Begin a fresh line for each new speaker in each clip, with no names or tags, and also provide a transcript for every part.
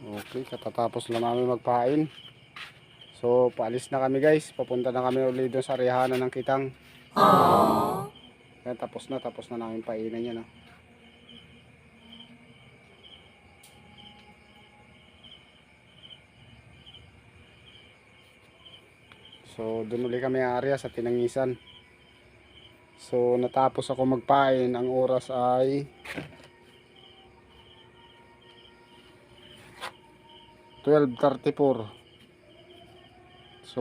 Okay, katatapos lang namin magpain. So, paalis na kami guys. Papunta na kami ulit doon sa Rihanan ng Kitang. Kaya tapos na namin painan yan. So, doon ulit kami area sa Tinangisan. So, natapos ako magpain. Ang oras ay 12:34. So,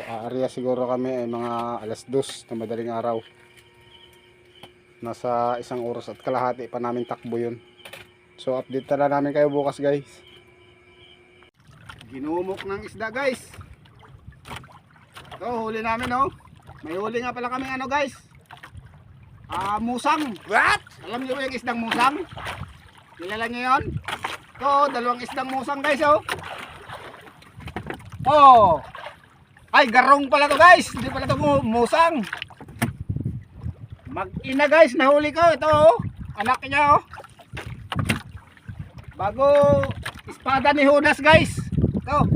area siguro kami ay mga alas 2 na madaling araw. Nasa 1 oras at kalahati pa namin takbo yun. So, update na namin kayo bukas guys. Ginumok ng isda guys. Ito, huli namin oh. May huli nga pala kami ano guys. Musang. What? Alam niyo ba yung isdang musang? Kilala niyo yun? Ito, 2 isdang musang guys oh. Oh. Ay, garong pala to guys. Hindi pala to musang. Mag-ina guys, nahuli ko. Ito oh. Anak niya oh. Bago espada ni Judas guys. Ito.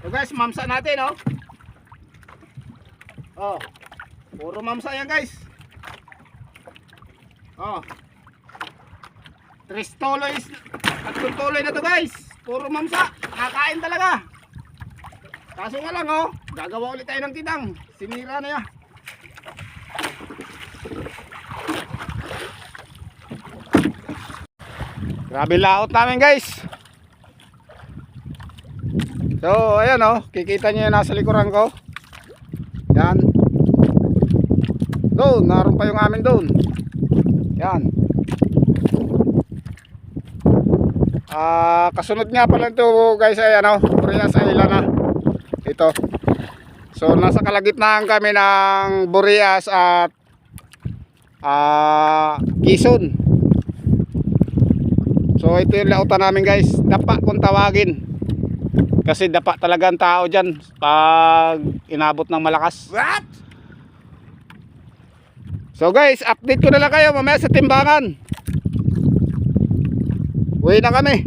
Ito guys, mamsa natin oh. Oh. Puro mamsa yan guys. Oh. 3 tuloy na to guys. Puro mamsa. Kakain talaga. Kaso nga lang oh, gagawa ulit tayo ng kitang. Sinira na yan. Grabe laot namin guys. So ayan oh, kikita nyo yung nasa likuran ko. Yan. Doon, naroon pa yung amin doon. Yan. Kasunod nga pala ito guys ay ano, Burias Island na ito. So nasa kalagitnaan kami ng Burias at Quezon. So ito yung lautan namin guys. Dapa kung tawagin. Kasi dapa talaga ang tao dyan pag inabot ng malakas. What? So guys, update ko na lang kayo mamaya sa timbangan. Uwi na kami.